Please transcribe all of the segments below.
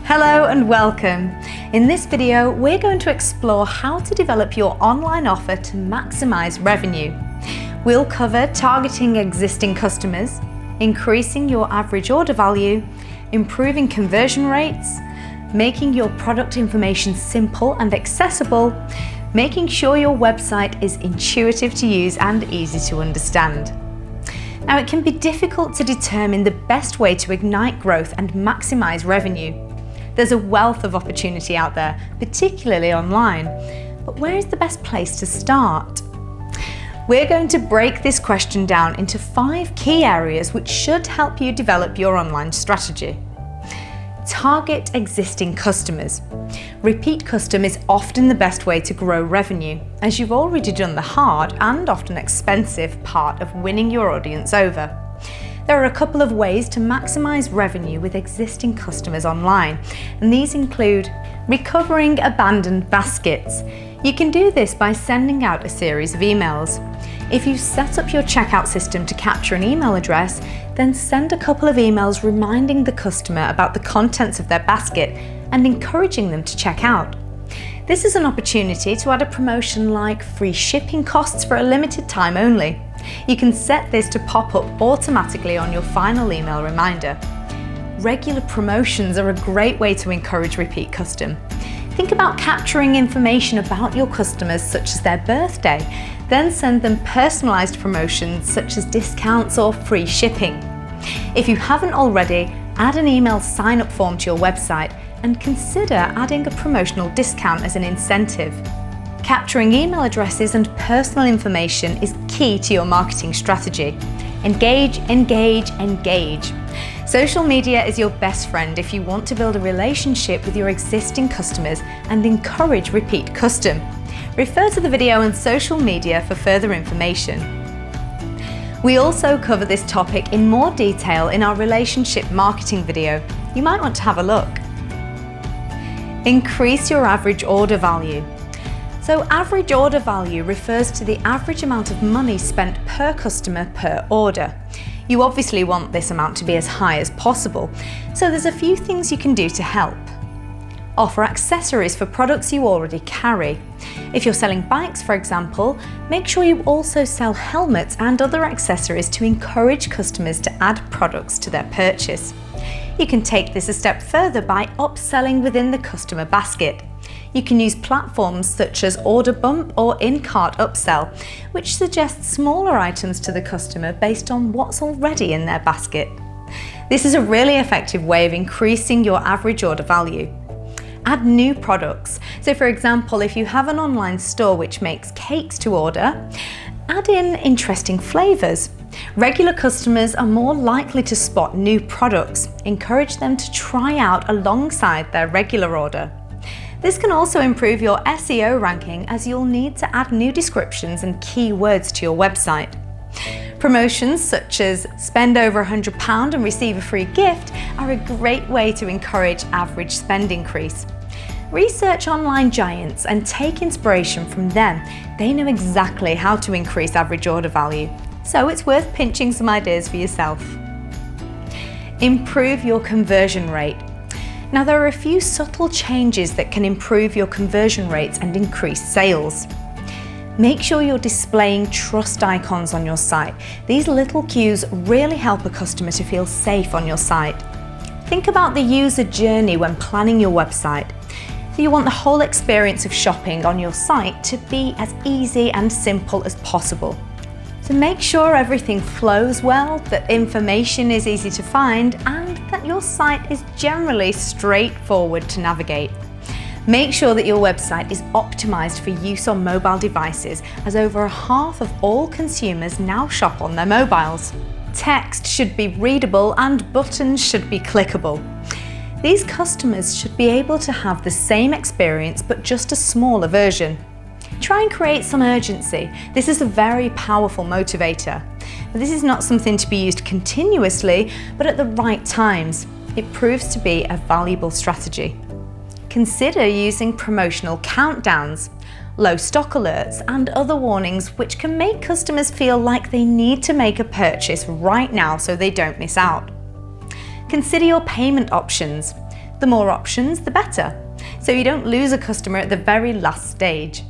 Hello and welcome. In this video, we're going to explore how to develop your online offer to maximize revenue. We'll cover targeting existing customers, increasing your average order value, improving conversion rates, making your product information simple and accessible, making sure your website is intuitive to use and easy to understand. Now, it can be difficult to determine the best way to ignite growth and maximize revenue. There's a wealth of opportunity out there, particularly online, but where is the best place to start? We're going to break this question down into 5 key areas which should help you develop your online strategy. Target existing customers. Repeat custom is often the best way to grow revenue, as you've already done the hard and often expensive part of winning your audience over. There are a couple of ways to maximize revenue with existing customers online, and these include recovering abandoned baskets. You can do this by sending out a series of emails. If you set up your checkout system to capture an email address, then send a couple of emails reminding the customer about the contents of their basket and encouraging them to check out. This is an opportunity to add a promotion like free shipping costs for a limited time only. You can set this to pop up automatically on your final email reminder. Regular promotions are a great way to encourage repeat custom. Think about capturing information about your customers such as their birthday, then send them personalized promotions such as discounts or free shipping. If you haven't already, add an email sign-up form to your website and consider adding a promotional discount as an incentive. Capturing email addresses and personal information is key to your marketing strategy. Engage, engage, engage. Social media is your best friend if you want to build a relationship with your existing customers and encourage repeat custom. Refer to the video on social media for further information. We also cover this topic in more detail in our relationship marketing video. You might want to have a look. Increase your average order value. So average order value refers to the average amount of money spent per customer per order. You obviously want this amount to be as high as possible, so there's a few things you can do to help. Offer accessories for products you already carry. If you're selling bikes, for example, make sure you also sell helmets and other accessories to encourage customers to add products to their purchase. You can take this a step further by upselling within the customer basket. You can use platforms such as Order Bump or In-Cart Upsell, which suggests smaller items to the customer based on what's already in their basket. This is a really effective way of increasing your average order value. Add new products. So for example, if you have an online store which makes cakes to order, add in interesting flavors. Regular customers are more likely to spot new products. Encourage them to try out alongside their regular order. This can also improve your SEO ranking as you'll need to add new descriptions and keywords to your website. Promotions such as spend over £100 and receive a free gift are a great way to encourage average spend increase. Research online giants and take inspiration from them. They know exactly how to increase average order value, so it's worth pinching some ideas for yourself. Improve your conversion rate. Now, there are a few subtle changes that can improve your conversion rates and increase sales. Make sure you're displaying trust icons on your site. These little cues really help a customer to feel safe on your site. Think about the user journey when planning your website. So you want the whole experience of shopping on your site to be as easy and simple as possible. So make sure everything flows well, that information is easy to find, and that your site is generally straightforward to navigate. Make sure that your website is optimized for use on mobile devices, as over half of all consumers now shop on their mobiles. Text should be readable and buttons should be clickable. These customers should be able to have the same experience but just a smaller version. Try and create some urgency. This is a very powerful motivator. This is not something to be used continuously, but at the right times. It proves to be a valuable strategy. Consider using promotional countdowns, low stock alerts, and other warnings which can make customers feel like they need to make a purchase right now so they don't miss out. Consider your payment options. The more options, the better, so you don't lose a customer at the very last stage.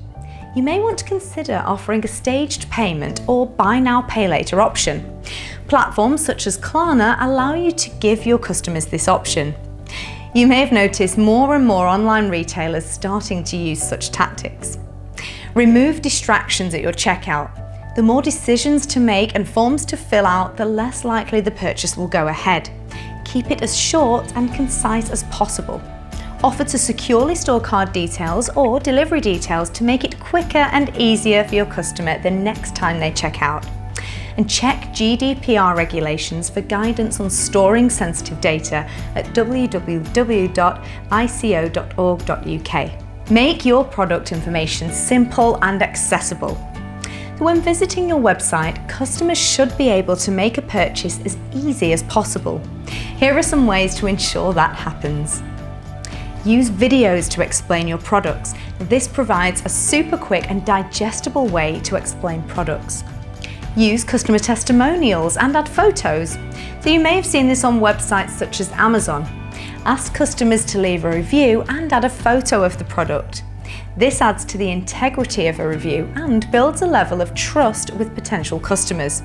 You may want to consider offering a staged payment or buy now, pay later option. Platforms such as Klarna allow you to give your customers this option. You may have noticed more and more online retailers starting to use such tactics. Remove distractions at your checkout. The more decisions to make and forms to fill out, the less likely the purchase will go ahead. Keep it as short and concise as possible. Offer to securely store card details or delivery details to make it quicker and easier for your customer the next time they check out. And check GDPR regulations for guidance on storing sensitive data at www.ico.org.uk. Make your product information simple and accessible. When visiting your website, customers should be able to make a purchase as easy as possible. Here are some ways to ensure that happens. Use videos to explain your products. This provides a super quick and digestible way to explain products. Use customer testimonials and add photos. So you may have seen this on websites such as Amazon. Ask customers to leave a review and add a photo of the product. This adds to the integrity of a review and builds a level of trust with potential customers.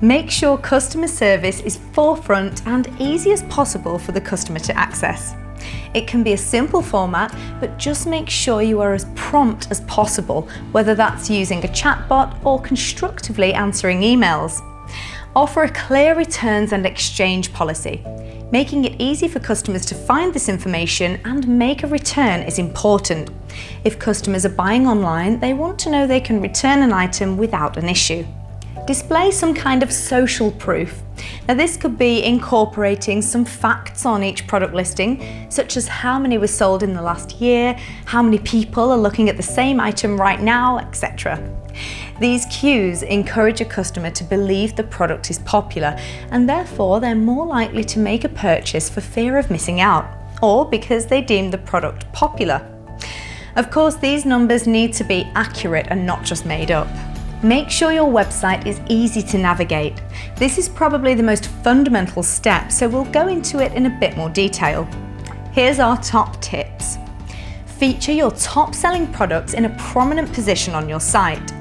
Make sure customer service is forefront and easy as possible for the customer to access. It can be a simple format, but just make sure you are as prompt as possible, whether that's using a chatbot or constructively answering emails. Offer a clear returns and exchange policy. Making it easy for customers to find this information and make a return is important. If customers are buying online, they want to know they can return an item without an issue. Display some kind of social proof. Now this could be incorporating some facts on each product listing, such as how many were sold in the last year, how many people are looking at the same item right now, etc. These cues encourage a customer to believe the product is popular, and therefore they're more likely to make a purchase for fear of missing out, or because they deem the product popular. Of course, these numbers need to be accurate and not just made up. Make sure your website is easy to navigate. This is probably the most fundamental step, so we'll go into it in a bit more detail. Here's our top tips. Feature your top selling products in a prominent position on your site.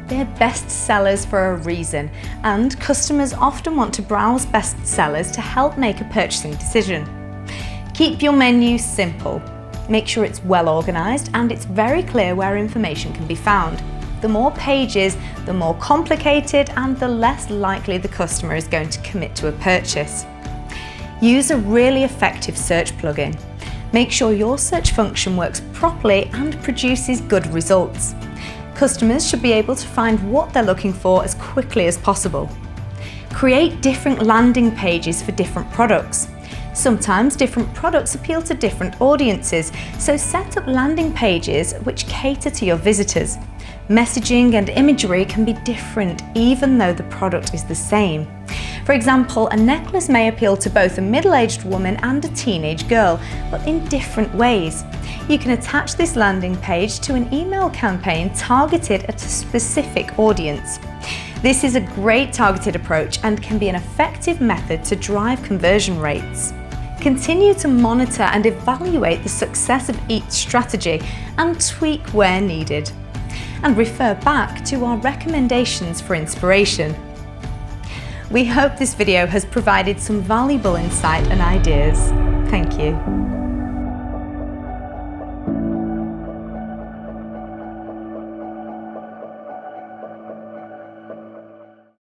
They're best sellers for a reason, and customers often want to browse best sellers to help make a purchasing decision. Keep your menu simple. Make sure it's well organized and it's very clear where information can be found. The more pages, the more complicated and the less likely the customer is going to commit to a purchase. Use a really effective search plugin. Make sure your search function works properly and produces good results. Customers should be able to find what they're looking for as quickly as possible. Create different landing pages for different products. Sometimes different products appeal to different audiences, so set up landing pages which cater to your visitors. Messaging and imagery can be different even though the product is the same. For example, a necklace may appeal to both a middle-aged woman and a teenage girl, but in different ways. You can attach this landing page to an email campaign targeted at a specific audience. This is a great targeted approach and can be an effective method to drive conversion rates. Continue to monitor and evaluate the success of each strategy and tweak where needed. And refer back to our recommendations for inspiration. We hope this video has provided some valuable insight and ideas. Thank you.